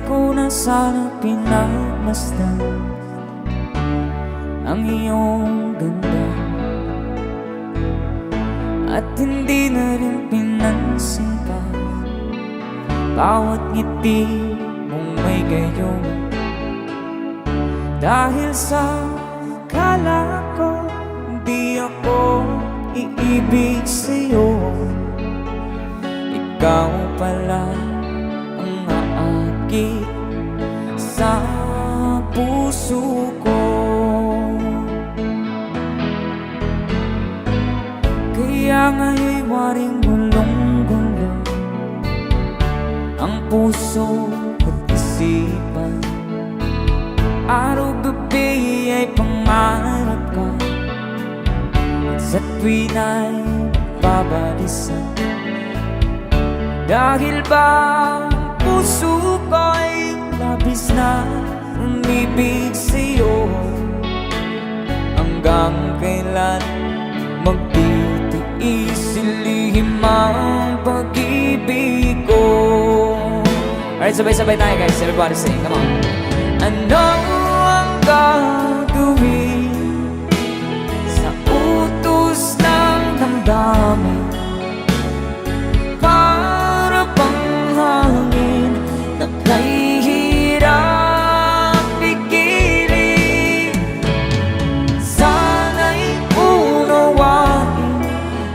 ko na sana pinagmasdan ang iyong ganda, at hindi na rin pinansin pa bawat ngiti mong may gayon. Dahil sa akala ko di ako iibig sa'yo, ikaw pala ang aakit sa puso ko. Kaya nga'y waring gulong-gulo ang puso at isipan. Araw-gabi ay pangarap ka, at sa tuwin ay babalisan. Dahil ba ang puso ko'y labis na umibig sa'yo, hanggang kailan magtitiis ilihim ang pag-ibig ko. Alright, sabay-sabay tayo guys, everybody sing, come on. Ano ang gagawin sa utos ng damdamin? Para bang hangin na kahihirap pigilan. Sana'y unawain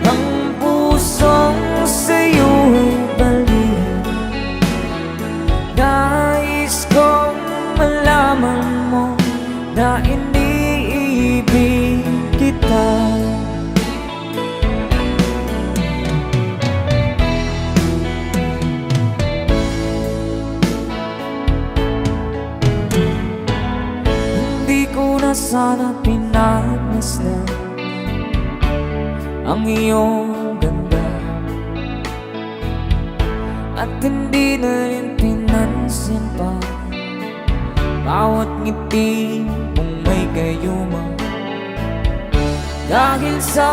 ang pusong sa'yo'y balik. Nais kong malaman mo na iniibig kita. Hindi ko na sana pinagmasdan ang iyong ganda, at hindi na rin pinansin pa bawat ngiti mong may gayuma. Dahil sa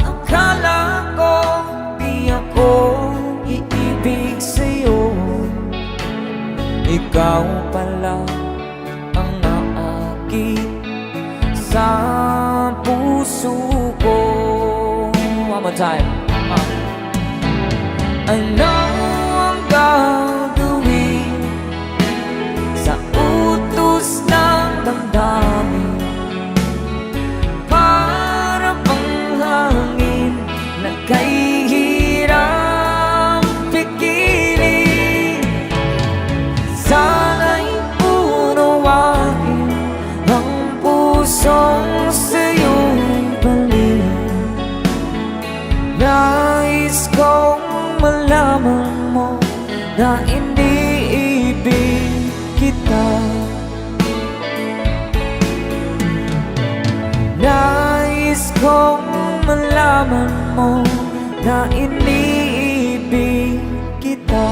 akala ko di ako iibig sa'yo, ikaw pala ang aakit sa puso ko. One more time. Ano ang gagawin sa utos ng damdamin? Para bang hangin na kahihirap pigilan. Sana'y unawain ang pusong sa'yo'y balik. Nais kong malaman mo na iniibig kita. Nais kong malaman mo na iniibig kita.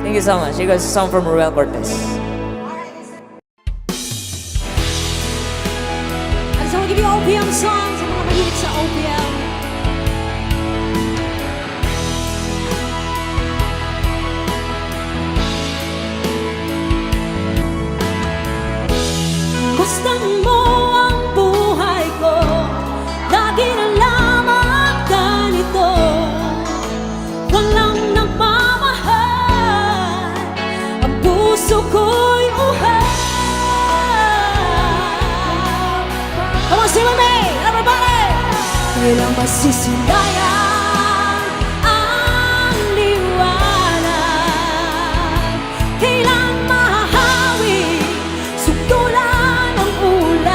Thank you so much. You guys, a song from Ruel Cortez. And so we'll give you OPM songs sa mga mahilig sa OPM. Gustang mo ang buhay ko, lagi na lamang ganito. Walang nagmamahal, ang puso ko'y uhaw. Come on, sing with me, everybody! Kailang masisilayan ang liwanag, kailang mahahawi sutulan ang ulan.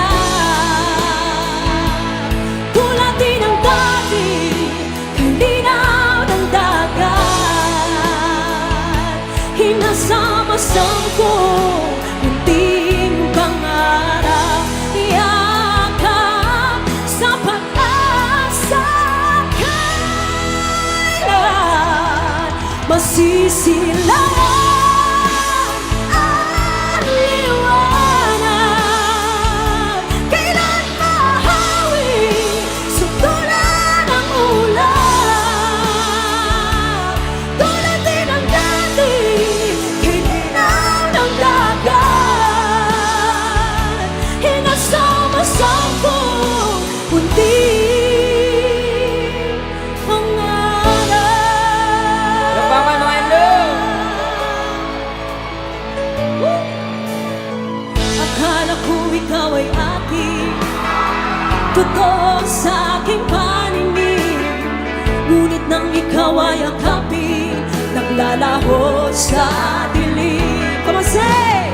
Tulad din ng dati, kalinaw ng dagat, hinasama-sampo munting pangarap. Yakap sa pag-asa, kailan masisilayan ang liwanag, kailan mahahawi sutulan ang ulan. Tulad din ng dati, Akala ko ikaw ay akin, totoo sa aking paningin. Ngunit nang ikaw ay akapin, naglalaho sa dilim. Come on, say!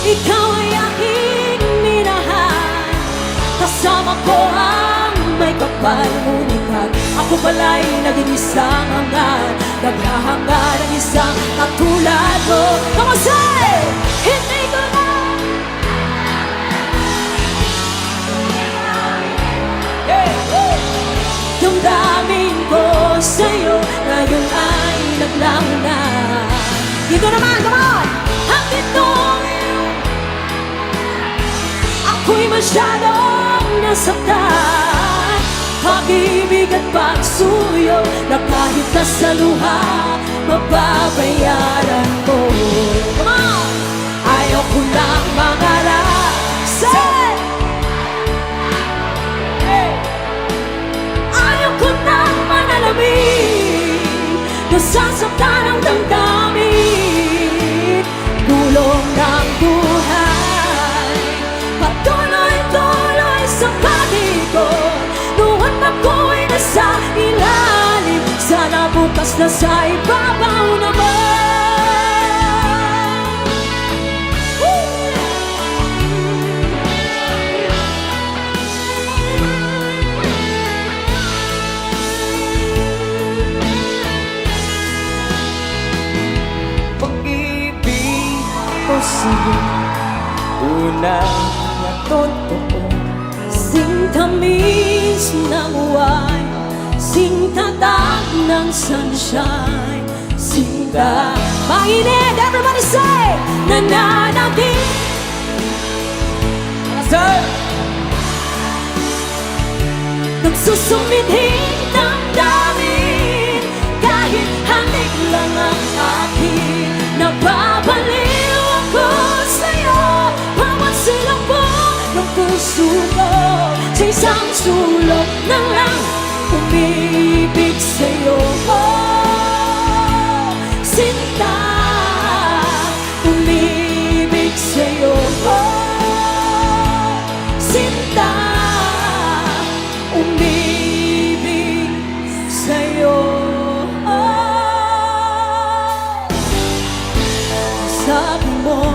Ikaw ay aking minahal, kasama ko ang may kapal. Ngunit ako pala'y naging isang hangad, naghahanga ng isang katulad mo. Come on, say! Hindi ko na damdamin ko sa'yo, ngayon ay naglaho na. Dito naman, come on! Hanggang nung ako'y masyadong nasaktan, pag-ibig at pagsuyo na kahit nasa luha, mababayaran mo. Come on! Ayaw ko lang mangarap, say! Ayaw ko nang manalamin, nasasaktan ang damdamin. Gulong ng buhay, patuloy-tuloy sa pag-ikot. Noon ako'y nasa ilalim, sana bukas na sa ibabaw naman. Pag-ibig ko sa'yo, unang natotoo. Sintamis ng wine, sintatag ng sunshine, sinta mainit, everybody say! Nananabik, Sir! nagsusumidhing damdamin, kahit halik lang ang akin. Nababaliw ako sa'yo, bawat silabog ng puso ko, sa isang sulok na lang umibig sa'yo. Oh, sinta, umibig sa'yo. Oh, sinta, umibig sa'yo. Oh, sabi mo,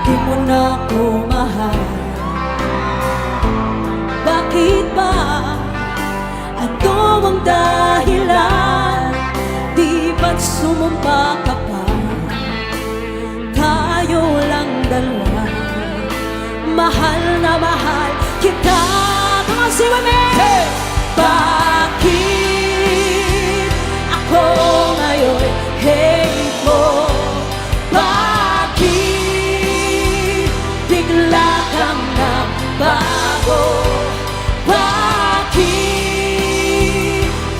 di mo na ako mahal. Bakit ba? Ano ang dahilan? Di ba't sumumpa ka pa? Tayo lang dalawa, mahal na mahal kita. Come on, sing with me! Hey! Bakit ako ngayon hate mo? Bakit bigla kang nagbago? Bakit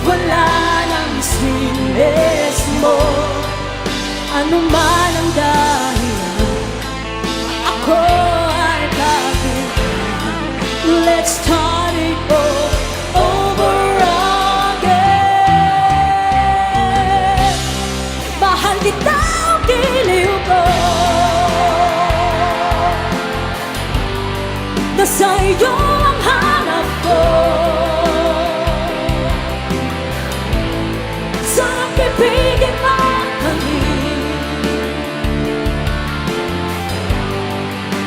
wala nang sinis mo? Ano man ang dahilan, ako ay bakit. Let's start it all over again. Mahal kita ang giliw ko, nasa iyo ang hanap ko. Sarap ibigin mo kami,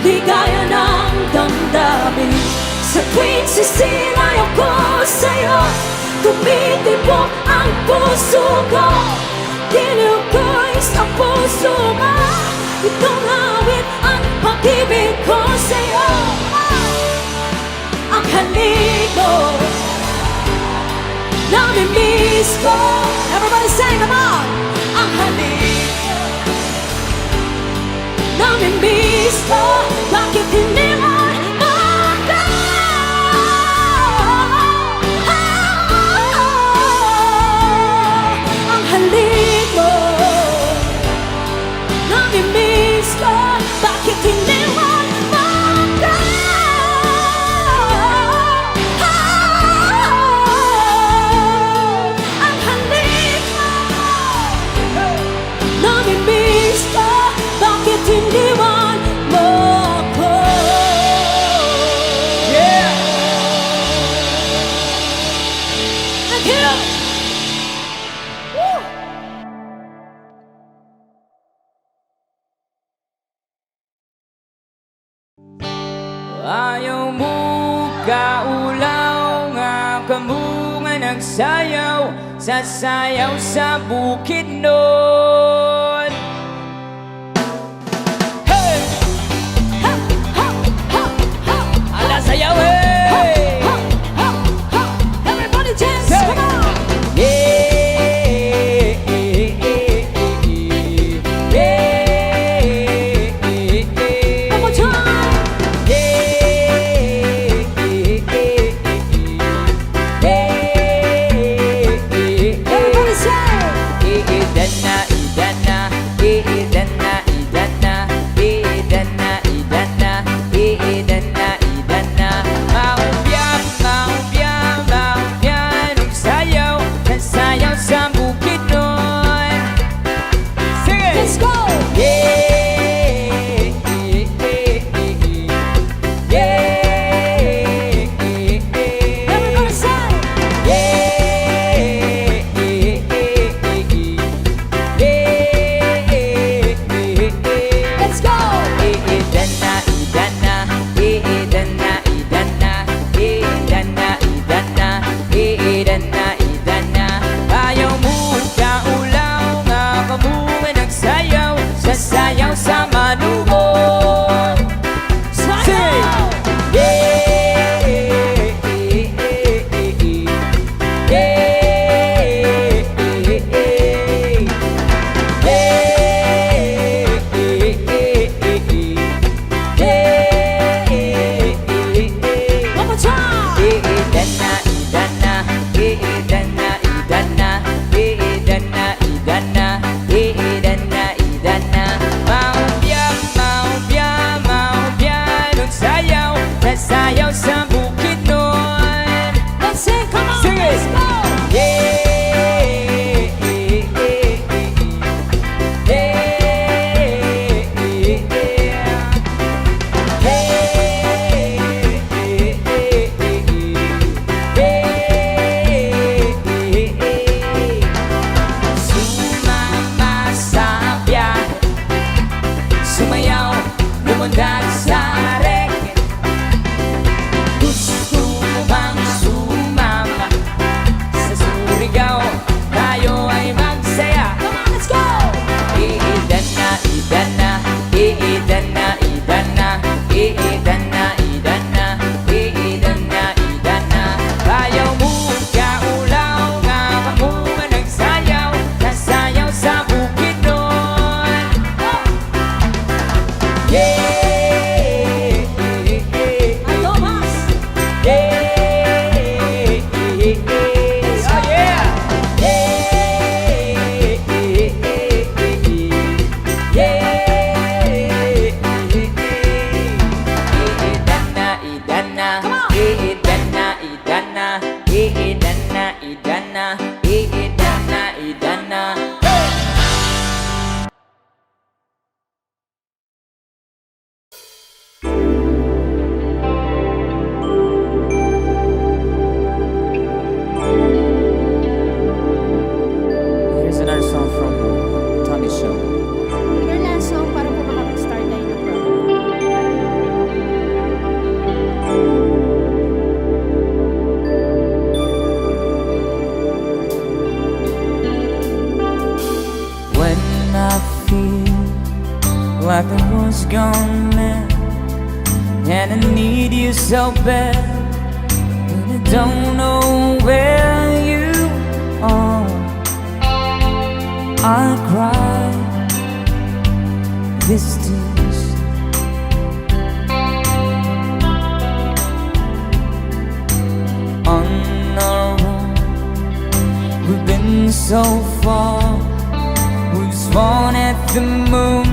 ligaya ng damdamin. Sa tuwing sisiraw ko sa'yo, tumitibok ang puso ko. Giliw ko'y sa puso mo, itong awit ang pag-ibig ko sa'yo. Ang halik mo, nami-miss ko. Everybody say, come on! Ang halik mo, nami-miss ko. Bakit hindi mo ako? Ang halik mo, nami-miss ko. Bakit hindi mo ako? Ang halik mo, nami-miss ko. Bakit hindi mo Ayaw mo kaulaw nga kamunga nagsayaw sasayaw sa bukid nun. Hey! Ha, ha, ha, ha. Ala sayaw hey! Everybody dance, Hey! come on! One more time! Everybody say! Sayaw sa bukid nun. Sige! Let's go! Everybody say! Let's go! Ayaw mo kaulaw nga kamunga nagsayaw sasayaw sa manubo. Sayaw! One more time! Sayaw sa bukid nun. Let's sing, come on! Sing it! Let's go! Sumama sa biyahe, sumayaw, lumundag sa reggae. Gusto mo bang sumama sa Surigao? Tayo ay magsaya. Come on, let's go! Iidan na, idan na, iidan na, idan na, iidan na, idan na, iidan na, idan na. Ayaw mo kaulaw nga kamunga nagsayaw nasayaw sa bukid nun. Thomas! Oh yeah! Idan na, Come on! idan na, idan na, idan na, idan na, idan na, idan na. Here's another song from Tony Show. Your last song para po makapag-start tayo ng program. When I feel like the world's gone mad and I need you so bad, and I don't know where you are, I cry these tears. On our own, we've been so far. We've sworn at the moon,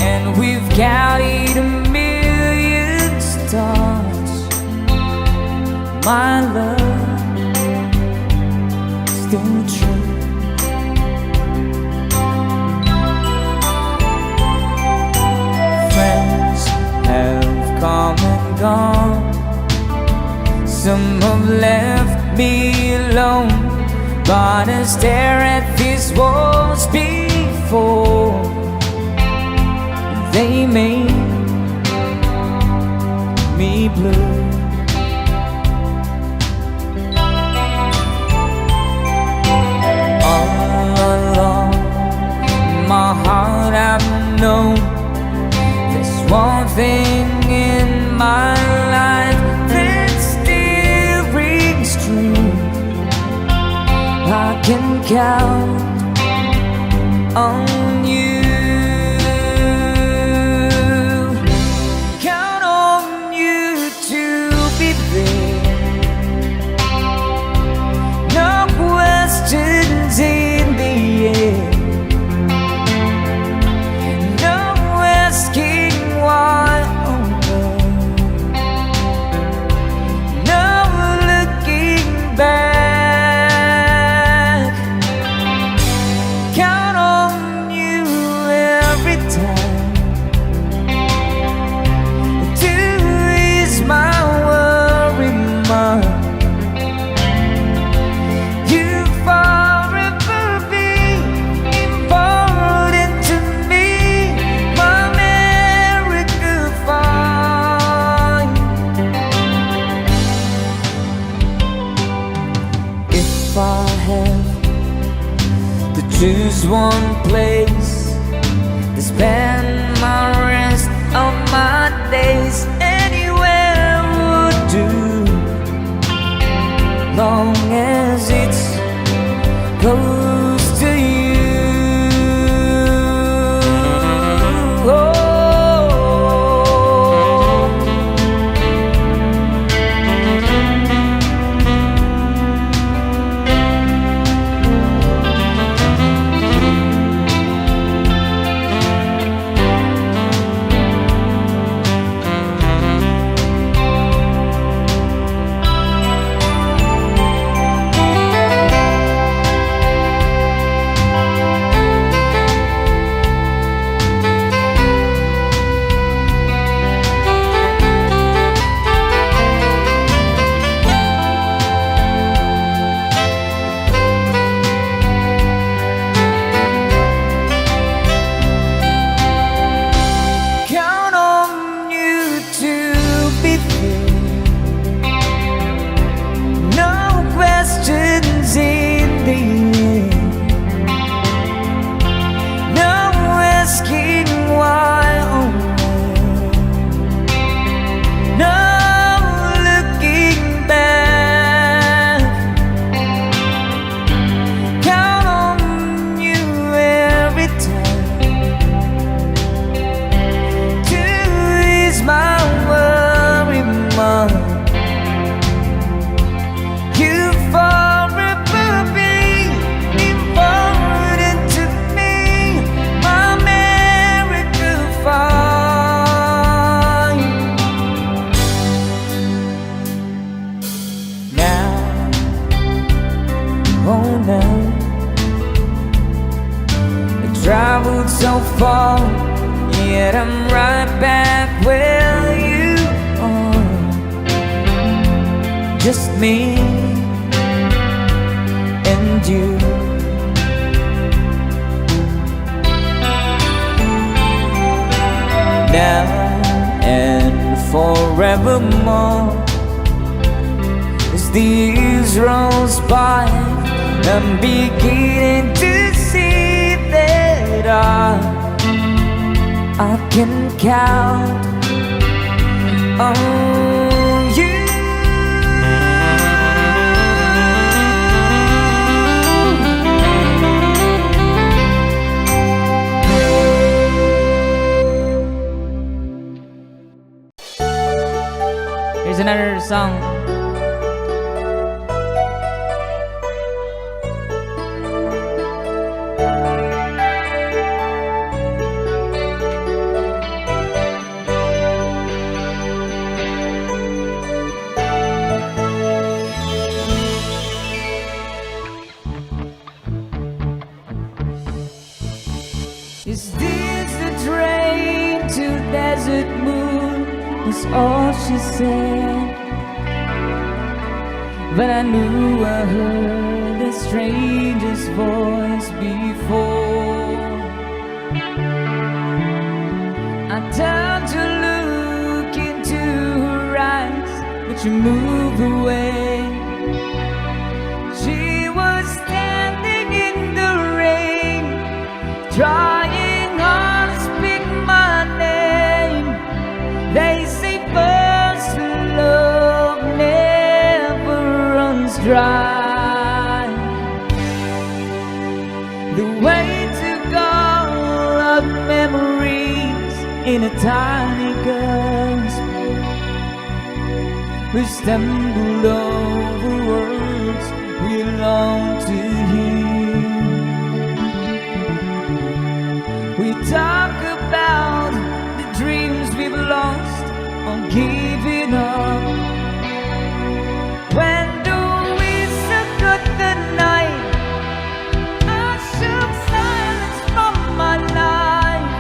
and we've carried 1,000,000 stars. My love, still true. Friends have come and gone. Some have left me alone, but I stare at these walls before they made me me blue. All along my heart I've known there's one thing in my life that still rings true. I can count on you. Count on you to be there. No questions in the air. No asking why. No looking back. If I have to choose one place to spend my rest of my days, anywhere would do, long as it's close to you. Oh. Oh no, I traveled so far, yet I'm right back where you are. Just me and you. Now and forevermore, as the years rolls by, I'm beginning to see that I can count on you. Here's another song. Is this the train to Desert Moon? Was all she said. But I knew I heard the stranger's voice before. I turned to look into her eyes. won't you move away? She was standing in the rain, trying hard to speak my name. They say first love never runs dry. The way to go of memories in a tiny gasp. We stumbled over words we long to hear. We talk about the dreams we've lost or giving up. When do we forget the night? I shook silence from my life.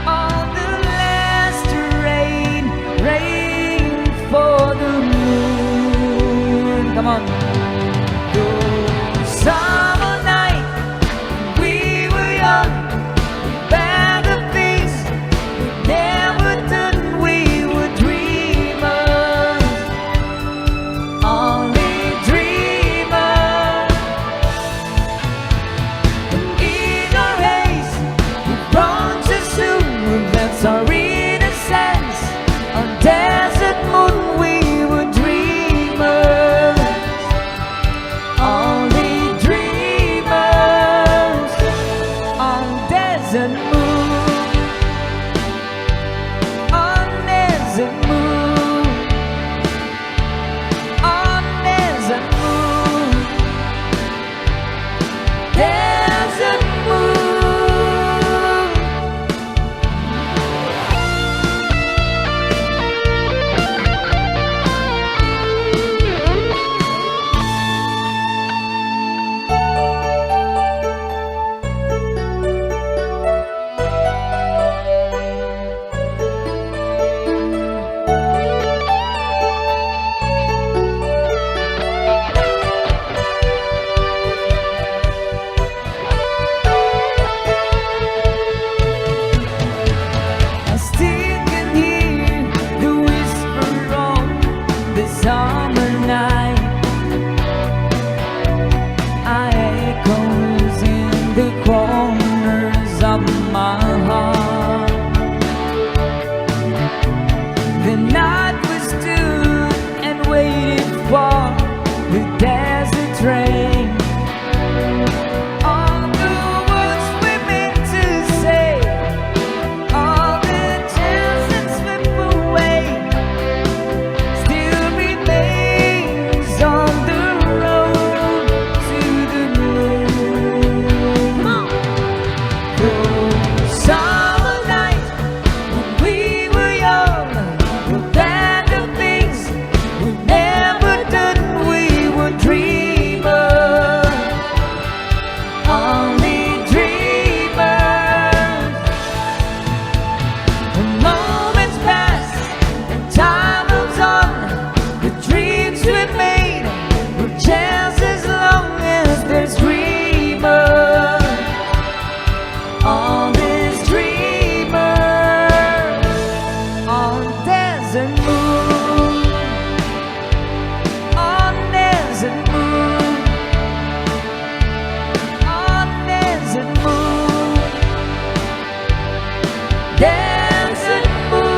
All the last rain, rain for the moon. Come on. Those summer night, we were young, bad the things we never done. We were dreamers, only dreamers. In our haze, we've grown too soon. That's our innocence. On desert moon, we were dreamers, only dreamers. On desert moon, on desert moon, on desert moon, desert moon. I still can hear the whisper of the summer night. I echoes in the corners of my heart. The night we stood and waited for the desert train. All the words we meant to say, all the chances slip away, still remains on the road to the moon. Come on. Those summer nights when we were young, were glad of things we never done. We were dreamers, only dreamers. The moments pass and time moves on. The dreams we made will chance as long as there's dreamers. All these dreamers on desert moon, on desert moon, on desert moon, desert moon.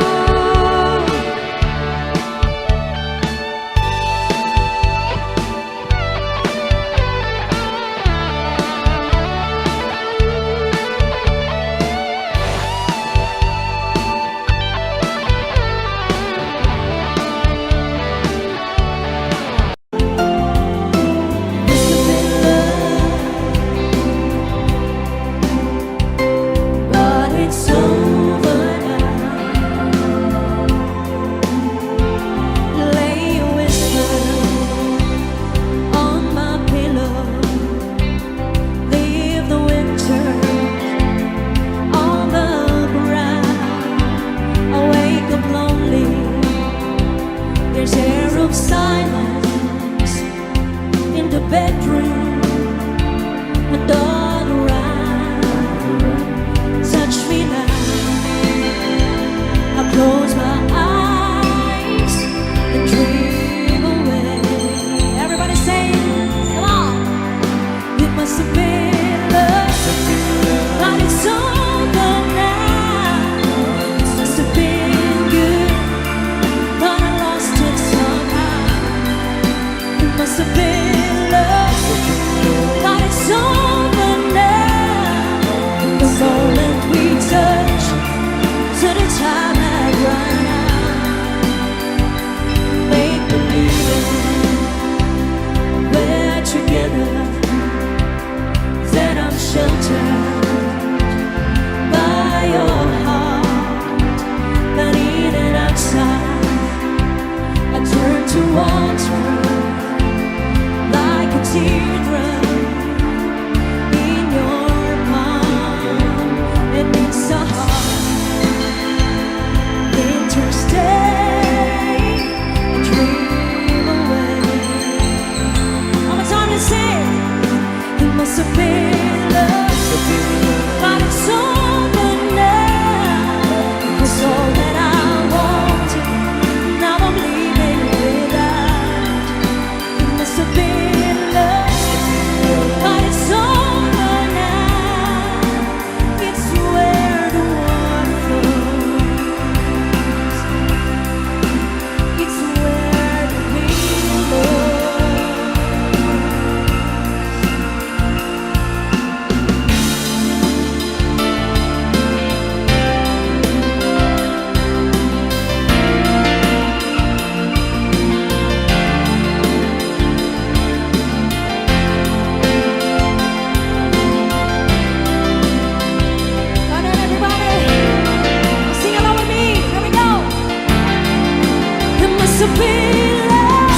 have been love,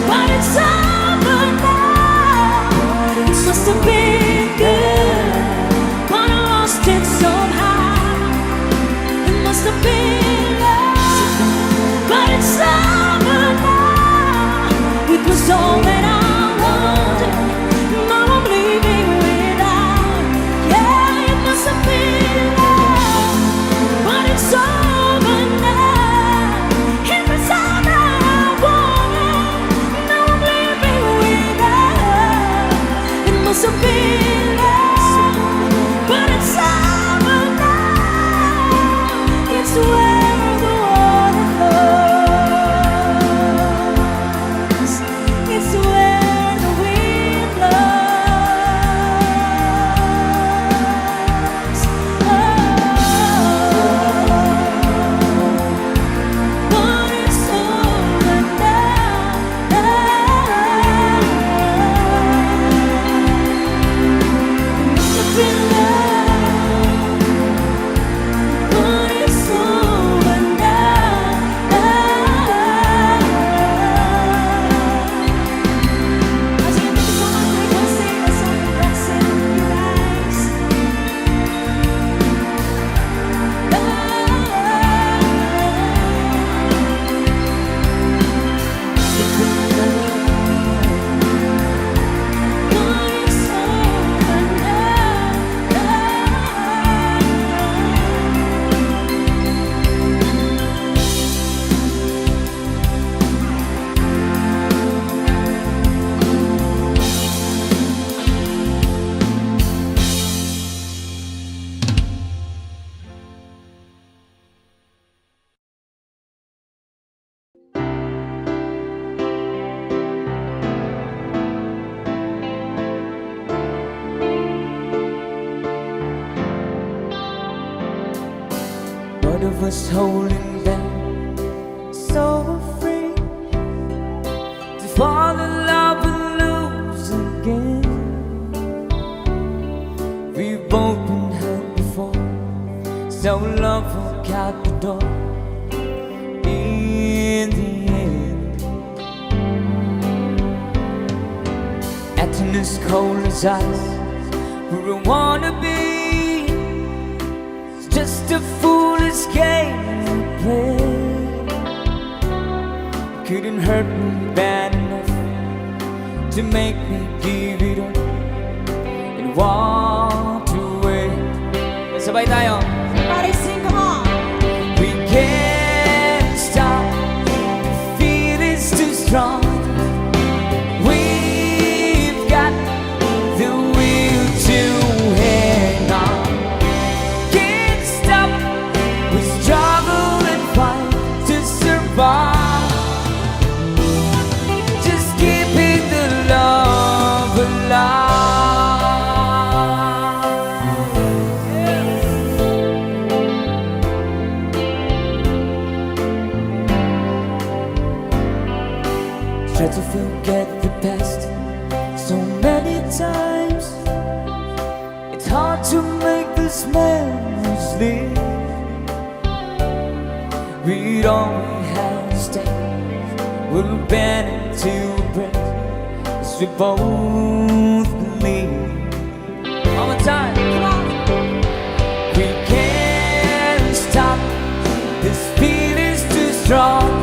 but it's over now. It must have been good, but I lost it somehow. It must have been love, but it's over now. It was all that I wanted. Now I'm leaving without. Yeah, it must have been love, but it's over now. It was all that I wanted. Now I'm leaving without. It must have been love, but it's over now. It's where the water flows. It's where the wind blows. Oh, but it's over now. Must have been love, but it's over now. As you think so much, we can sing a song of blessing, you guys. But it's over What of us holding back, so afraid to fall in love and lose again. We've both been hurt before, so love walk out the door in the end. Acting as cold as ice, where I wanna be. It's just a foolish game we play. Couldn't hurt me bad enough to make me give it up and walk away. Sabay tayo. Everybody sing, come on. We can't stop, the feeling's too strong. We've got the will to hang on. Can't stop, we struggle and fight to survive. Just keeping the love alive. Try to forget the past so many times. It's hard to make this memories live. Read all we have to stay. We'll bend until we break, as we both believe. One more time, come on. We can't stop, this feeling's too strong.